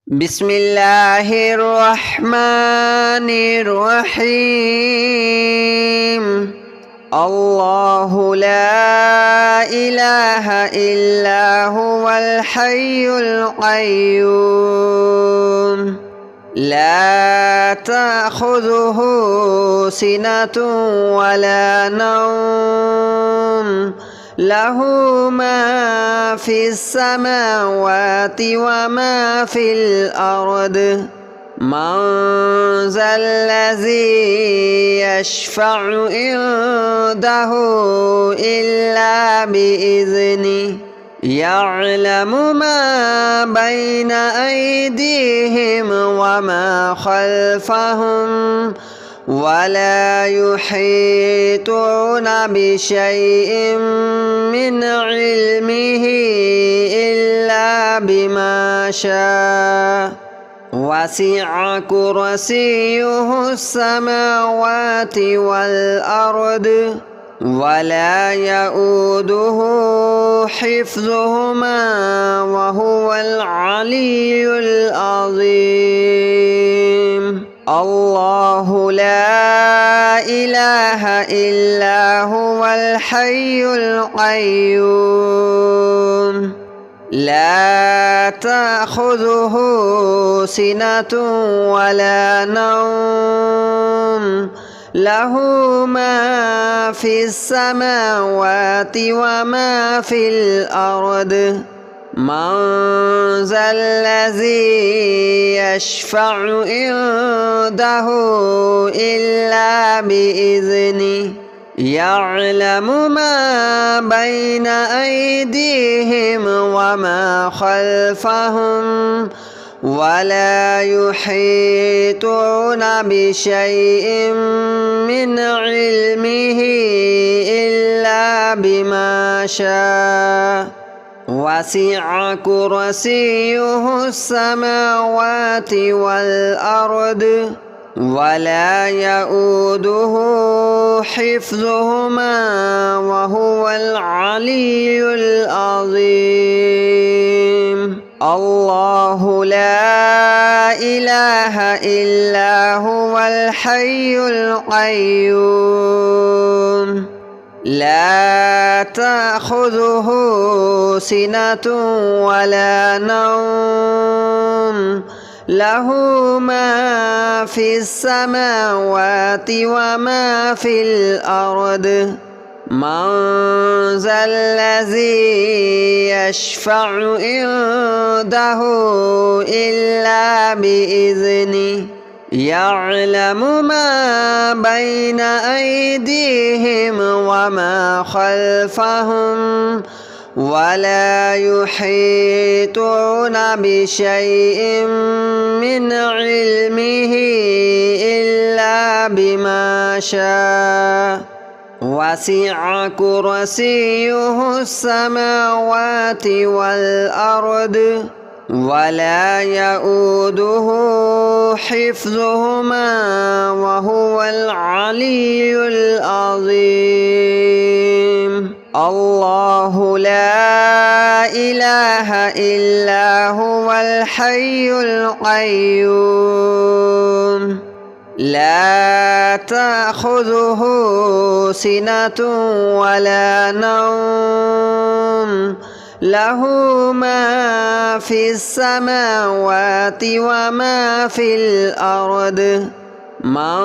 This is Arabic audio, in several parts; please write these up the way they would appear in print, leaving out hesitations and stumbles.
بسم الله الرحمن الرحيم. الله لا إله إلا هو الحي القيوم لا تأخذه سنة ولا نوم له ما في السماوات وما في الأرض من ذا الذي يشفع عنده إلا بإذنه يعلم ما بين أيديهم وما خلفهم ولا يحيطون بشيء من علمه إلا بما شاء وسع كرسيه السماوات والأرض ولا يؤوده حفظهما وهو العلي العظيم. الله لا إله إلا هو الحي القيوم لا تأخذه سنة ولا نوم له ما في السماوات وما في الأرض من ذا الذي يشفع عنده إلا بإذنه يعلم ما بين أيديهم وما خلفهم ولا يحيطون بشيء من علمه إلا بما شاء وسع كرسيه السماوات والأرض ولا يؤوده حفظهما وهو العلي العظيم. الله لا إله إلا هو الحي القيوم لا تأخذه سنة ولا نوم له ما في السماوات وما في الأرض من ذا الذي يشفع عنده إلا بإذنه يعلم ما بين أيديهم وما خلفهم ولا يحيطون بشيء من علمه إلا بما شاء وسع كرسيه السماوات والأرض ولا يؤوده حفظهما وهو العلي العظيم. الله لا إله إلا هو الحي القيوم لا تأخذه سنة ولا نوم له ما في السماوات وما في الأرض من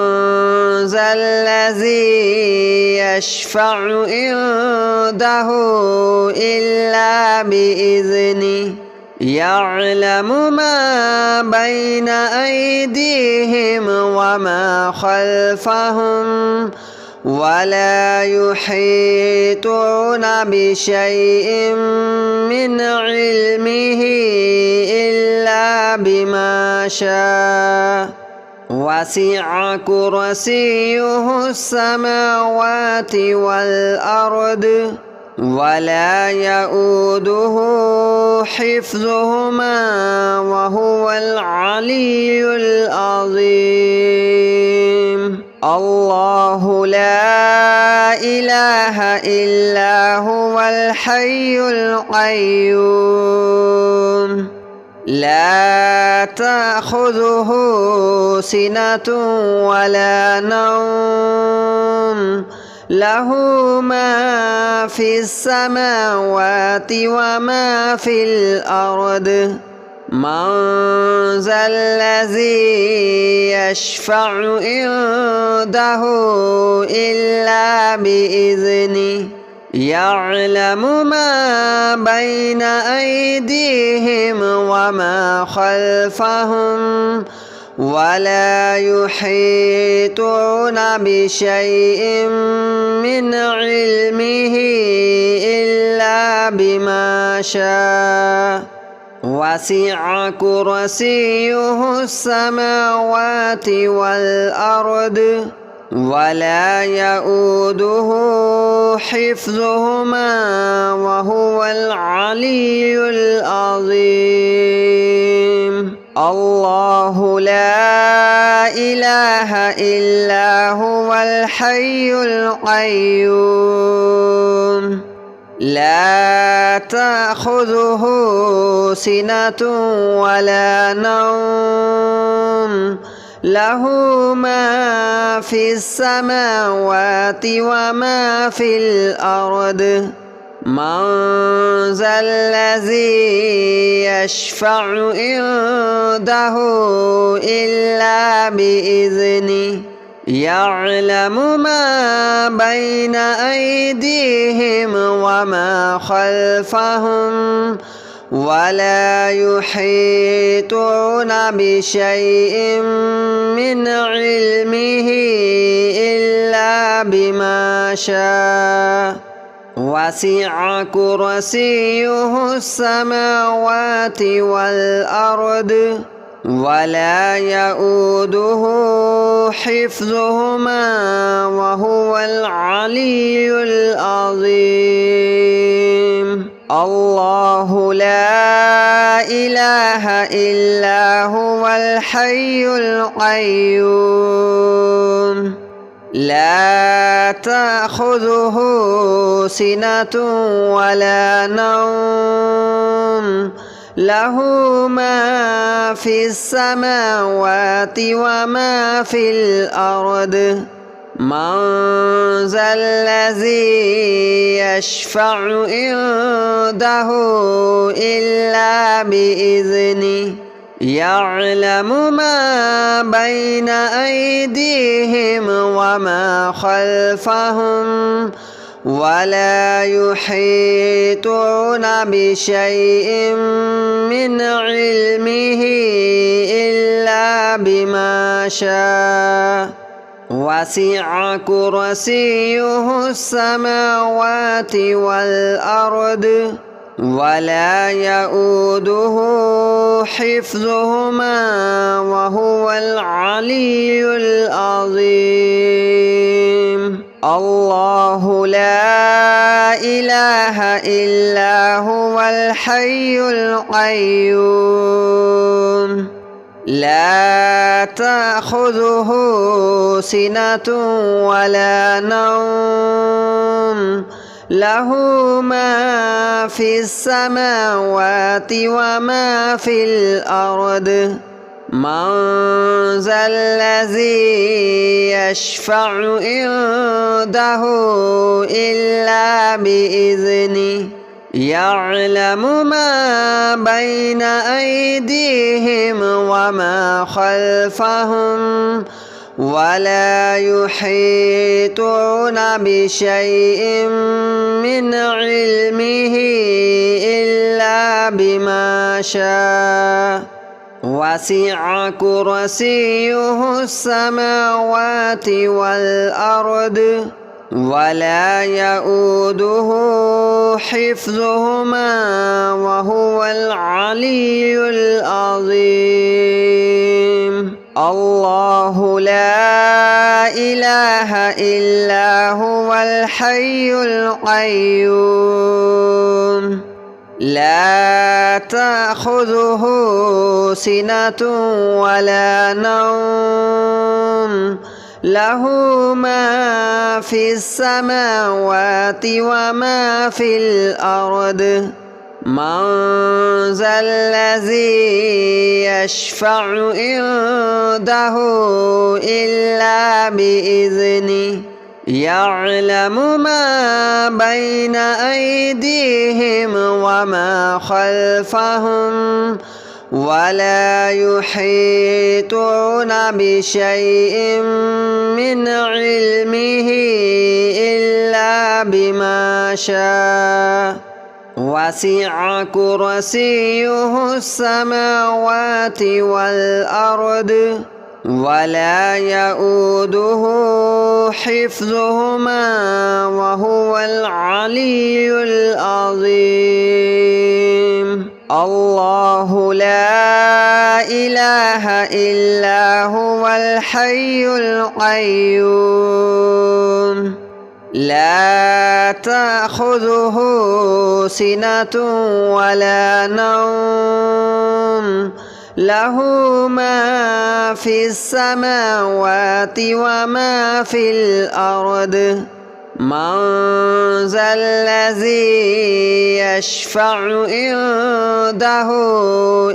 ذا الذي يشفع عنده إلا بإذنه يعلم ما بين أيديهم وما خلفهم ولا يحيطون بشيء من علمه إلا بما شاء وسع كرسيه السماوات والأرض ولا يؤوده حفظهما وهو العلي العظيم. الله لا إله إلا هو الحي القيوم لا تأخذه سنة ولا نوم له ما في السماوات وما في الأرض من ذا الذي يشفع عنده إلا بإذنه يعلم ما بين أيديهم وما خلفهم ولا يحيطون بشيء من علمه إلا بما شاء وسع كرسيه السماوات والأرض ولا يؤوده حفظهما وهو العلي العظيم الله لا إله إلا هو الحي القيوم لا تأخذه سنة ولا نوم له ما في السماوات وما في الأرض من ذا الذي يشفع عنده إلا بإذنه يعلم ما بين أيديهم وما خلفهم ولا يحيطون بشيء من علمه إلا بما شاء وسع كرسيه السماوات والأرض ولا يؤوده حفظهما وهو العلي العظيم الله لا إله إلا هو الحي القيوم لا تأخذه سنة ولا نوم له ما في السماوات وما في الأرض من ذا الذي يشفع عنده إلا بإذنه يعلم ما بين أيديهم وما خلفهم ولا يحيطون بشيء من علمه إلا بما شاء وسع كرسيه السماوات والأرض ولا يؤوده حفظهما وهو العلي العظيم الله لا إله إلا هو الحي القيوم لا تأخذه سنة ولا نوم له ما في السماوات وما في الأرض من ذا الذي يشفع عنده إلا بإذنه يعلم ما بين أيديهم وما خلفهم ولا يحيطون بشيء من علمه إلا بما شاء وسع كرسيه السماوات والأرض ولا يؤوده حفظهما وهو العلي العظيم الله لا إله إلا هو الحي القيوم لا تأخذه سنة ولا نوم له ما في السماوات وما في الأرض من ذا الذي يشفع عنده إلا بإذنه يعلم ما بين أيديهم وما خلفهم ولا يحيطون بشيء من علمه إلا بما شاء وسع كرسيه السماوات والأرض ولا يؤوده حفظهما وهو العلي العظيم. الله لا إله إلا هو الحي القيوم لا تأخذه سنة ولا نوم له ما في السماوات وما في الأرض من ذا الذي يشفع عنده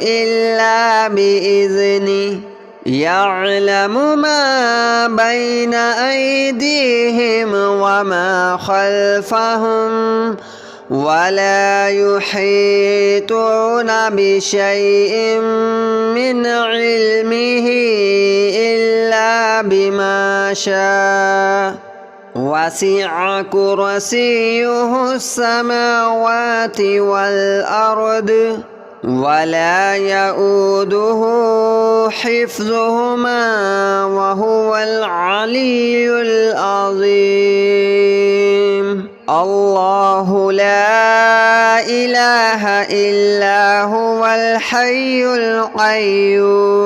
إلا بإذنه يعلم ما بين أيديهم وما خلفهم ولا يحيطون بشيء من علمه إلا بما شاء وسع كرسيه السماوات والأرض ولا يؤوده حفظهما وهو العلي العظيم. الله لا إله إلا هو الحي القيوم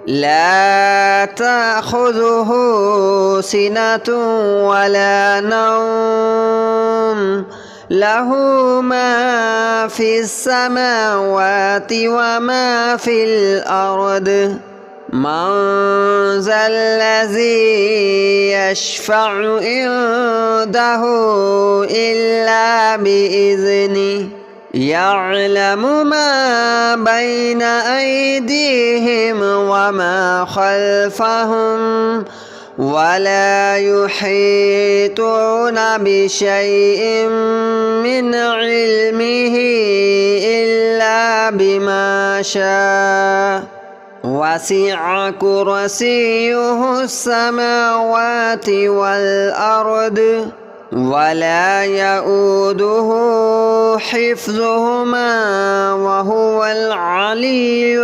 لا تأخذه سنة ولا نوم له ما في السماوات وما في الأرض من ذا الذي يشفع عنده إلا بإذنه يعلم ما بين أيديهم وما خلفهم ولا يحيطون بشيء من علمه إلا بما شاء وسع كرسيه السماوات والأرض ولا يؤوده حفظهما وهو العلي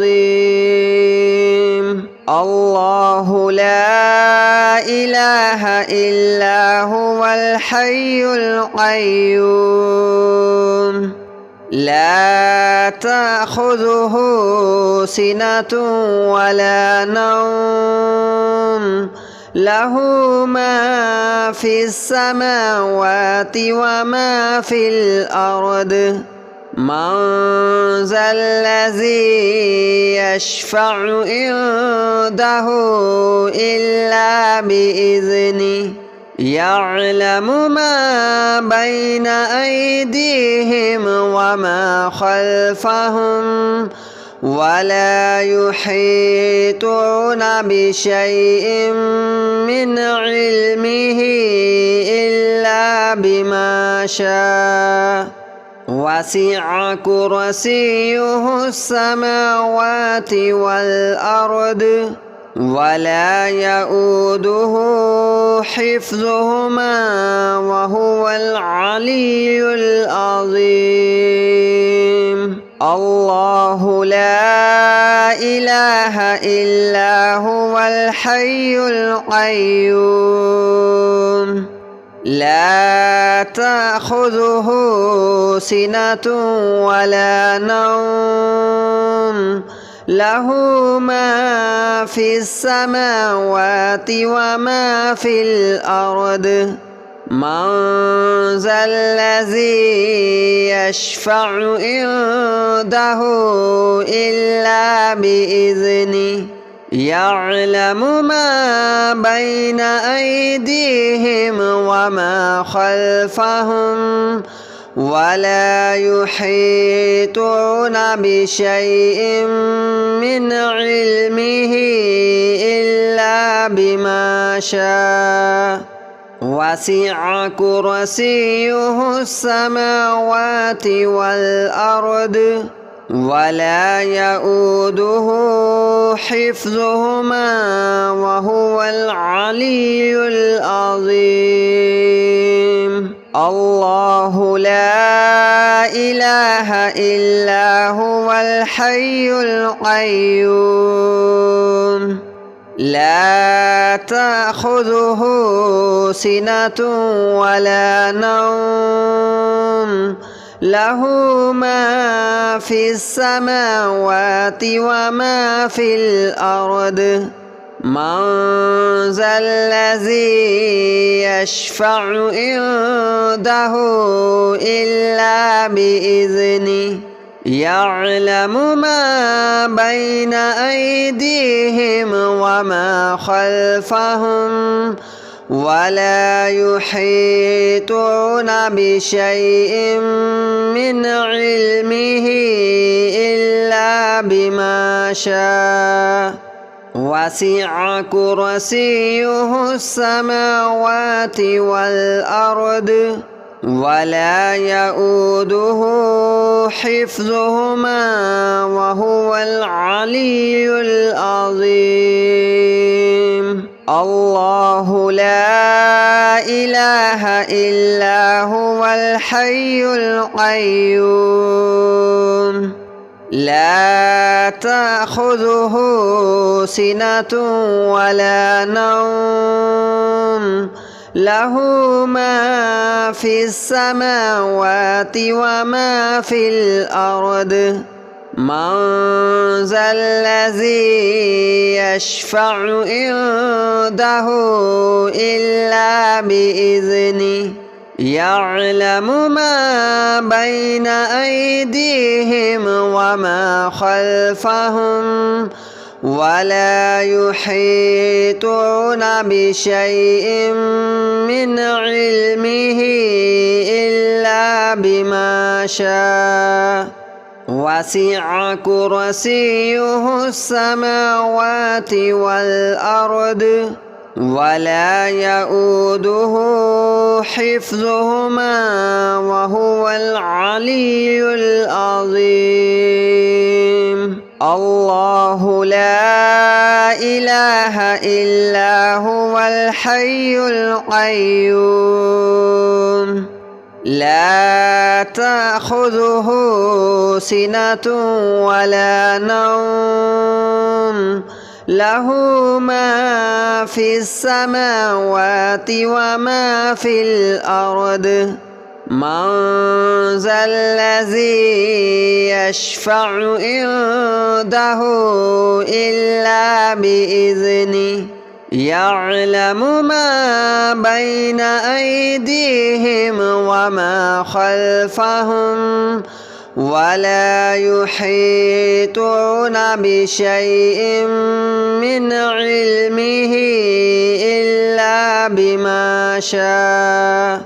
العظيم. الله لا إله إلا هو الحي القيوم لا تأخذه سنة ولا نوم له ما في السماوات وما في الأرض من ذا الذي يشفع عنده إلا بإذنه يعلم ما بين أيديهم وما خلفهم ولا يحيطون بشيء من علمه إلا بما شاء وسع كرسيه السماوات والأرض ولا يؤوده حفظهما وهو العلي العظيم. الله لا إله إلا هو الحي القيوم لا تأخذه سنة ولا نوم له ما في السماوات وما في الأرض من ذا الذي يشفع عنده إلا بإذنه يعلم ما بين أيديهم وما خلفهم ولا يحيطون بشيء من علمه إلا بما شاء وسع كرسيه السماوات والأرض ولا يؤوده حفظهما وهو العلي العظيم الله لا إله إلا هو الحي القيوم لا تأخذه سنة ولا نوم له ما في السماوات وما في الأرض من ذا الذي يشفع عنده إلا بإذنه يعلم ما بين أيديهم وما خلفهم ولا يحيطون بشيء من علمه إلا بما شاء وسع كرسيه السماوات والأرض ولا يؤوده حفظهما وهو العلي العظيم الله لا إله إلا هو الحي القيوم لا تأخذه سنة ولا نوم له ما في السماوات وما في الأرض من ذا الذي يشفع عنده إلا بإذنه يعلم ما بين أيديهم وما خلفهم ولا يحيطون بشيء من علمه إلا بما شاء وسع كرسيه السماوات والأرض ولا يؤوده حفظهما وهو العلي العظيم الله لا إله إلا هو الحي القيوم لا تأخذه سنة ولا نوم له ما في السماوات وما في الأرض من ذا الذي يشفع عنده إلا بإذنه يعلم ما بين أيديهم وما خلفهم ولا يحيطون بشيء من علمه إلا بما شاء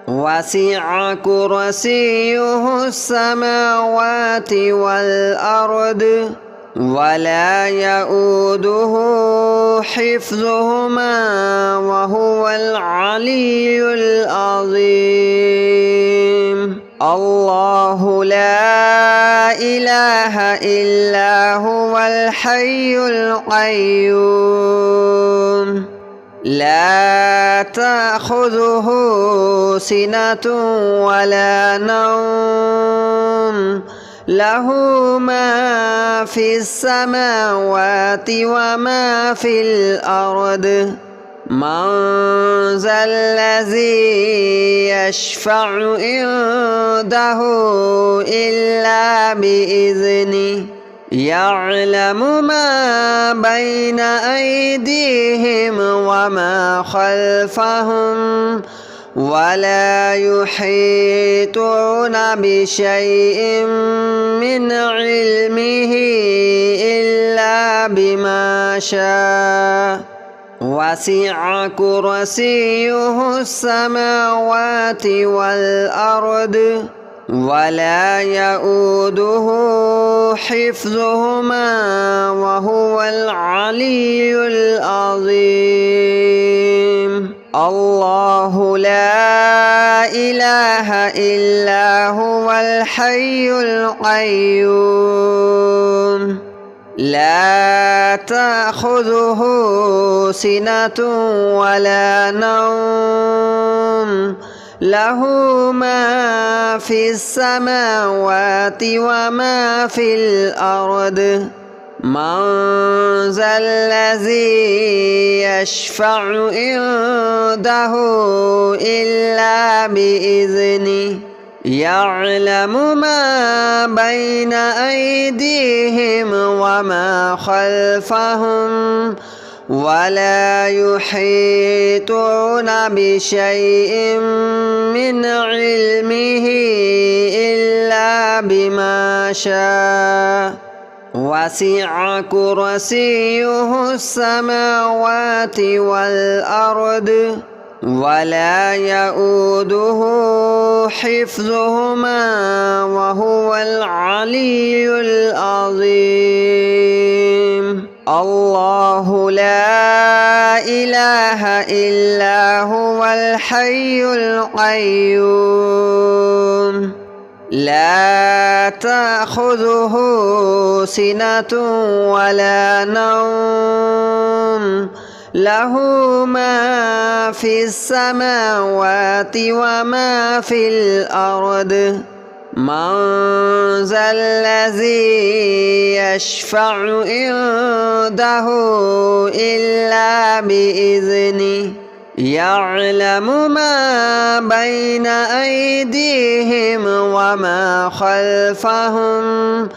وسع كرسيه السماوات والأرض ولا يؤوده حفظهما وهو العلي العظيم الله لا إله إلا هو الحي القيوم لا تأخذه سنة ولا نوم له ما في السماوات وما في الأرض من ذا الذي يشفع عنده إلا بإذنه يعلم ما بين أيديهم وما خلفهم ولا يحيطون بشيء من علمه إلا بما شاء وسع كرسيه السماوات والأرض ولا يؤوده حفظهما وهو العلي العظيم الله لا إله إلا هو الحي القيوم لا تأخذه سنة ولا نوم له ما في السماوات وما في الأرض من ذا الذي يشفع عنده إلا بإذنه يعلم ما بين أيديهم وما خلفهم ولا يحيطون بشيء من علمه إلا بما شاء وسع كرسيه السماوات والأرض ولا يؤوده حفظهما وهو العلي العظيم الله لا إله إلا هو الحي القيوم لا تأخذه سنة ولا نوم له ما في السماوات وما في الأرض من ذا الذي يشفع عنده إلا بإذنه يعلم ما بين أيديهم وما خلفهم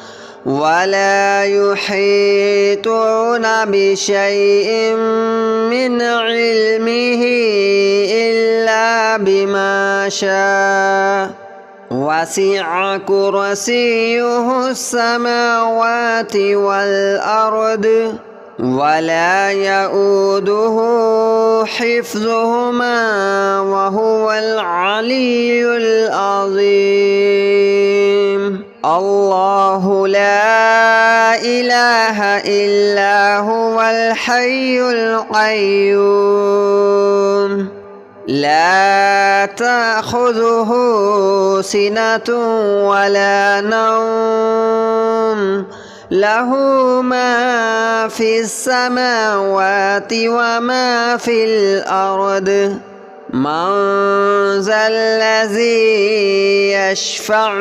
ولا يحيطون بشيء من علمه إلا بما شاء وسع كرسيه السماوات والأرض ولا يؤوده حفظهما وهو العلي العظيم الله لا إله إلا هو الحي القيوم لا تأخذه سنة ولا نوم له ما في السماوات وما في الأرض من ذا الذي يشفع